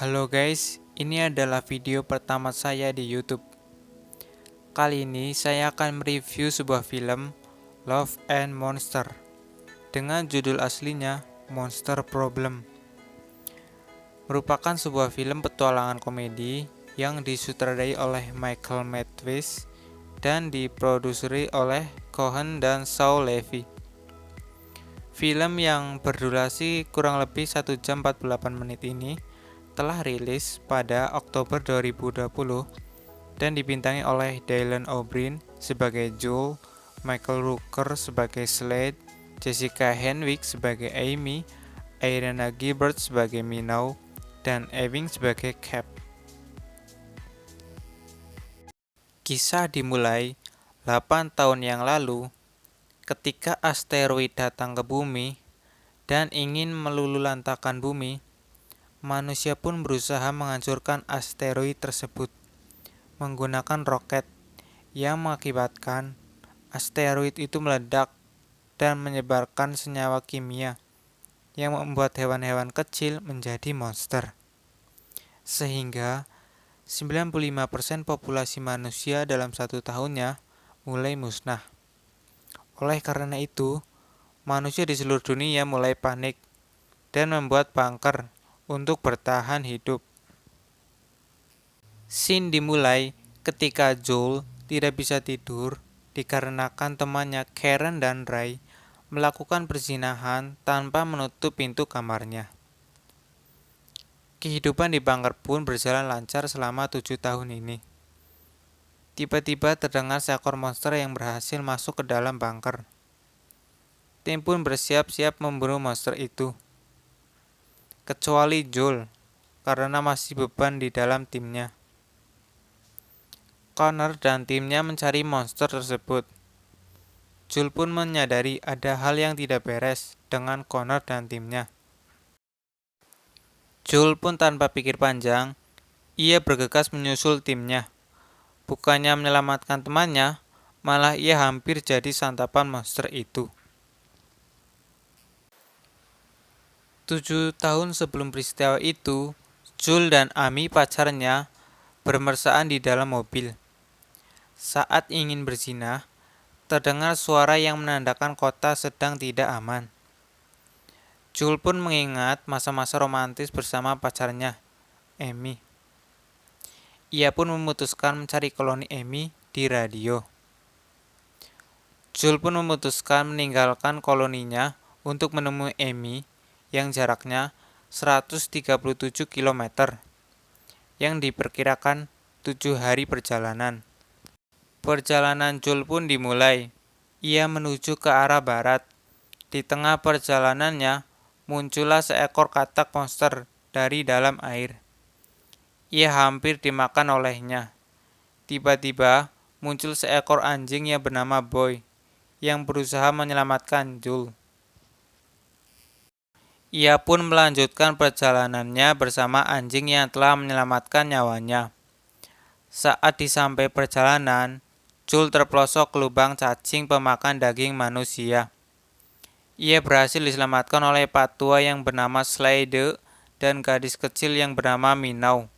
Halo guys, ini adalah video pertama saya di YouTube. Kali ini saya akan mereview sebuah film Love and Monster dengan judul aslinya Monster Problem. Merupakan sebuah film petualangan komedi yang disutradarai oleh Michael Mathews dan diproduseri oleh Cohen dan Saul Levy. Film yang berdurasi kurang lebih 1 jam 48 menit ini telah rilis pada Oktober 2020 dan dibintangi oleh Dylan O'Brien sebagai Joel, Michael Rooker sebagai Slade, Jessica Henwick sebagai Amy, Irena Gilbert sebagai Minow, dan Ewing sebagai Cap. Kisah dimulai 8 tahun yang lalu ketika asteroid datang ke bumi dan ingin meluluhlantakkan bumi. Manusia pun berusaha menghancurkan asteroid tersebut menggunakan roket yang mengakibatkan asteroid itu meledak dan menyebarkan senyawa kimia yang membuat hewan-hewan kecil menjadi monster. Sehingga 95% populasi manusia dalam 1 tahunnya mulai musnah. Oleh karena itu, manusia di seluruh dunia mulai panik dan membuat bunker untuk bertahan hidup. Scene dimulai ketika Joel tidak bisa tidur dikarenakan temannya Karen dan Ray melakukan perzinahan tanpa menutup pintu kamarnya. Kehidupan di bunker pun berjalan lancar selama 7 tahun ini. Tiba-tiba terdengar seekor monster yang berhasil masuk ke dalam bunker. Tim pun bersiap-siap membunuh monster itu. Kecuali Joel, karena masih beban di dalam timnya. Connor dan timnya mencari monster tersebut. Joel pun menyadari ada hal yang tidak beres dengan Connor dan timnya. Joel pun tanpa pikir panjang, ia bergegas menyusul timnya. Bukannya menyelamatkan temannya, malah ia hampir jadi santapan monster itu. 7 tahun sebelum peristiwa itu, Joel dan Amy pacarnya bermesraan di dalam mobil. Saat ingin berzina, terdengar suara yang menandakan kota sedang tidak aman. Joel pun mengingat masa-masa romantis bersama pacarnya, Amy. Ia pun memutuskan mencari koloni Amy di radio. Joel pun memutuskan meninggalkan koloninya untuk menemui Amy yang jaraknya 137 km, yang diperkirakan 7 hari perjalanan. Perjalanan Joel pun dimulai. Ia menuju ke arah barat. Di tengah perjalanannya, muncullah seekor katak monster dari dalam air. Ia hampir dimakan olehnya. Tiba-tiba muncul seekor anjing yang bernama Boy, yang berusaha menyelamatkan Joel. Ia pun melanjutkan perjalanannya bersama anjing yang telah menyelamatkan nyawanya. Saat di sampai perjalanan, Joel terpelosok ke lubang cacing pemakan daging manusia. Ia berhasil diselamatkan oleh pak tua yang bernama Slade dan gadis kecil yang bernama Minow.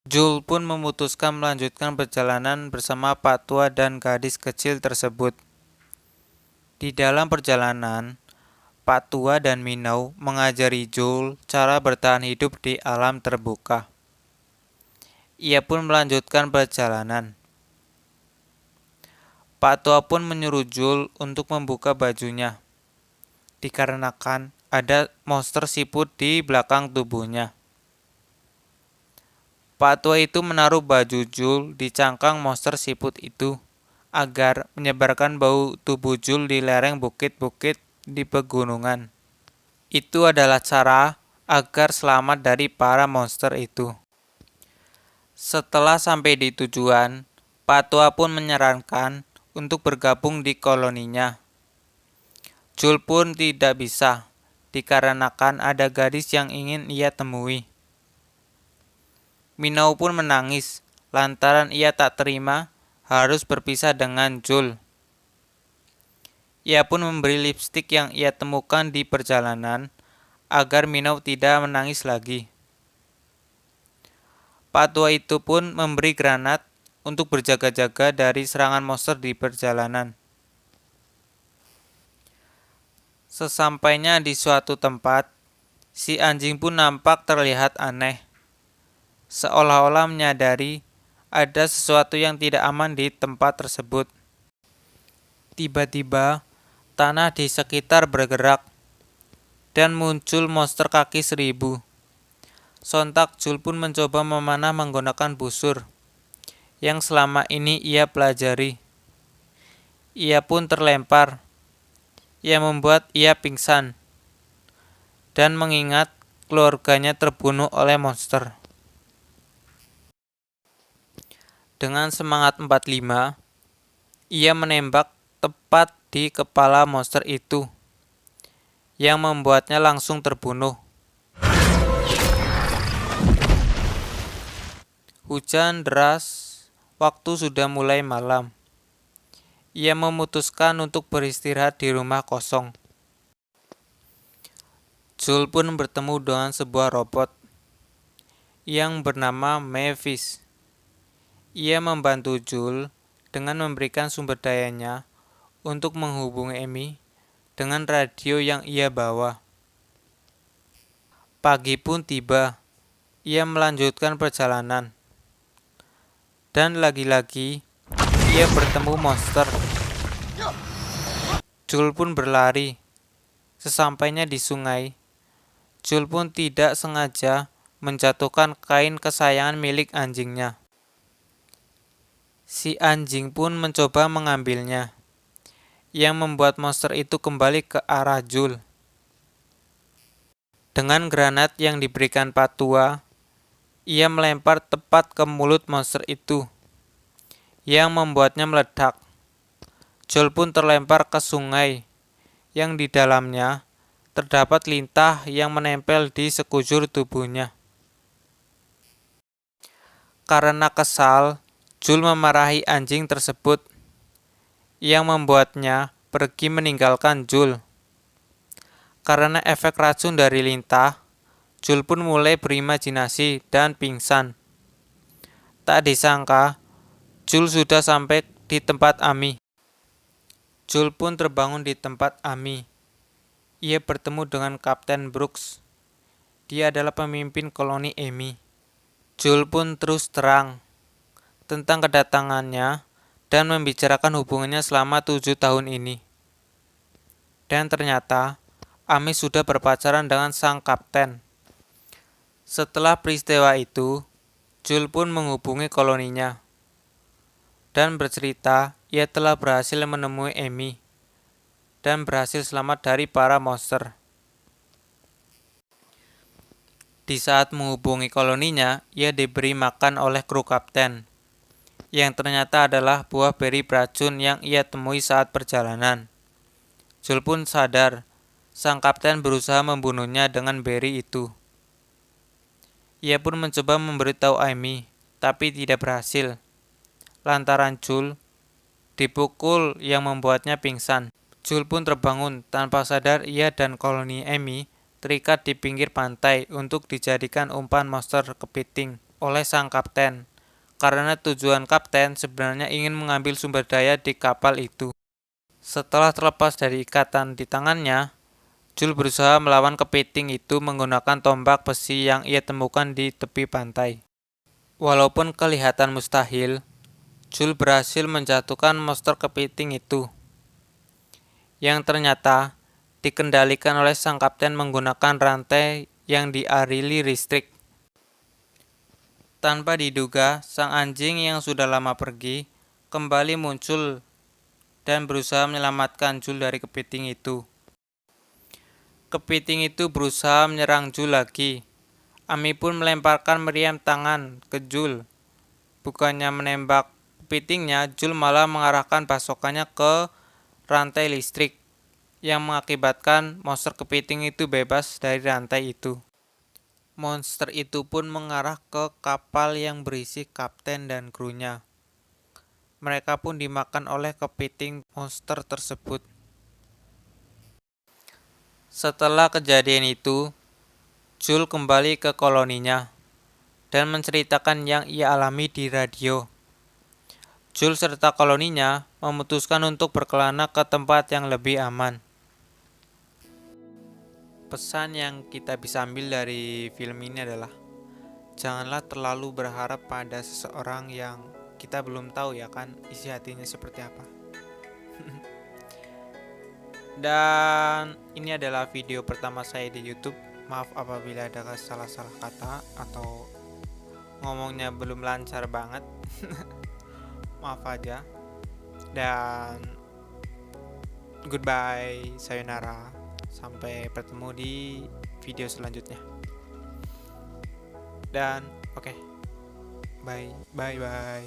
Joel pun memutuskan melanjutkan perjalanan bersama pak tua dan gadis kecil tersebut. Di dalam perjalanan, Pak Tua dan Minow mengajari Joel cara bertahan hidup di alam terbuka. Ia pun melanjutkan perjalanan. Pak Tua pun menyuruh Joel untuk membuka bajunya, dikarenakan ada monster siput di belakang tubuhnya. Pak Tua itu menaruh baju Joel di cangkang monster siput itu, agar menyebarkan bau tubuh Joel di lereng bukit-bukit di pegunungan. Itu adalah cara agar selamat dari para monster itu. Setelah sampai di tujuan, Pak Tua pun menyarankan untuk bergabung di koloninya. Joel pun tidak bisa, dikarenakan ada gadis yang ingin ia temui. Minow pun menangis lantaran ia tak terima harus berpisah dengan Joel. Ia pun memberi lipstik yang ia temukan di perjalanan agar Minow tidak menangis lagi. Patua itu pun memberi granat untuk berjaga-jaga dari serangan monster di perjalanan. Sesampainya di suatu tempat, si anjing pun nampak terlihat aneh, seolah-olah menyadari ada sesuatu yang tidak aman di tempat tersebut. Tiba-tiba, tanah di sekitar bergerak, dan muncul monster kaki 1000. Sontak Jul pun mencoba memanah menggunakan busur, yang selama ini ia pelajari. Ia pun terlempar, yang membuat ia pingsan, dan mengingat keluarganya terbunuh oleh monster. Dengan semangat 45, ia menembak tepat di kepala monster itu, yang membuatnya langsung terbunuh. Hujan deras, waktu sudah mulai malam. Ia memutuskan untuk beristirahat di rumah kosong. Jul pun bertemu dengan sebuah robot yang bernama Mavis. Ia membantu Jul dengan memberikan sumber dayanya untuk menghubungi Amy dengan radio yang ia bawa. Pagi pun tiba. Ia melanjutkan perjalanan. Dan lagi-lagi ia bertemu monster. Jul pun berlari. Sesampainya di sungai, Jul pun tidak sengaja menjatuhkan kain kesayangan milik anjingnya. Si anjing pun mencoba mengambilnya, yang membuat monster itu kembali ke arah Jul. Dengan granat yang diberikan Patua, ia melempar tepat ke mulut monster itu, yang membuatnya meledak. Jul pun terlempar ke sungai, yang di dalamnya terdapat lintah yang menempel di sekujur tubuhnya. Karena kesal, Jul memarahi anjing tersebut, yang membuatnya pergi meninggalkan Jul. Karena efek racun dari lintah, Jul pun mulai berimajinasi dan pingsan. Tak disangka, Jul sudah sampai di tempat Amy. Jul pun terbangun di tempat Amy. Ia bertemu dengan Kapten Brooks. Dia adalah pemimpin koloni Amy. Jul pun terus terang tentang kedatangannya dan membicarakan hubungannya selama 7 tahun ini. Dan ternyata, Amy sudah berpacaran dengan sang kapten. Setelah peristiwa itu, Jul pun menghubungi koloninya dan bercerita ia telah berhasil menemui Amy dan berhasil selamat dari para monster. Di saat menghubungi koloninya, ia diberi makan oleh kru kapten, yang ternyata adalah buah beri beracun yang ia temui saat perjalanan. Jul pun sadar, sang kapten berusaha membunuhnya dengan beri itu. Ia pun mencoba memberitahu Amy, tapi tidak berhasil, lantaran Jul dipukul yang membuatnya pingsan. Jul pun terbangun, tanpa sadar ia dan koloni Amy terikat di pinggir pantai untuk dijadikan umpan monster kepiting oleh sang kapten, karena tujuan kapten sebenarnya ingin mengambil sumber daya di kapal itu. Setelah terlepas dari ikatan di tangannya, Jul berusaha melawan kepiting itu menggunakan tombak besi yang ia temukan di tepi pantai. Walaupun kelihatan mustahil, Jul berhasil menjatuhkan monster kepiting itu, yang ternyata dikendalikan oleh sang kapten menggunakan rantai yang dialiri listrik. Tanpa diduga, sang anjing yang sudah lama pergi kembali muncul dan berusaha menyelamatkan Jul dari kepiting itu. Kepiting itu berusaha menyerang Jul lagi. Amy pun melemparkan meriam tangan ke Jul. Bukannya menembak kepitingnya, Jul malah mengarahkan pasokannya ke rantai listrik, yang mengakibatkan monster kepiting itu bebas dari rantai itu. Monster itu pun mengarah ke kapal yang berisi kapten dan krunya. Mereka pun dimakan oleh kepiting monster tersebut. Setelah kejadian itu, Jul kembali ke koloninya. dan menceritakan yang ia alami di radio. Jules serta koloninya memutuskan untuk berkelana ke tempat yang lebih aman. Pesan yang kita bisa ambil dari film ini adalah janganlah terlalu berharap pada seseorang yang kita belum tahu ya kan isi hatinya seperti apa. Dan ini adalah video pertama saya di YouTube. Maaf apabila ada salah-salah kata atau ngomongnya belum lancar banget. Maaf aja. Dan goodbye, sayonara. Sampai bertemu di video selanjutnya. Dan oke. Bye bye.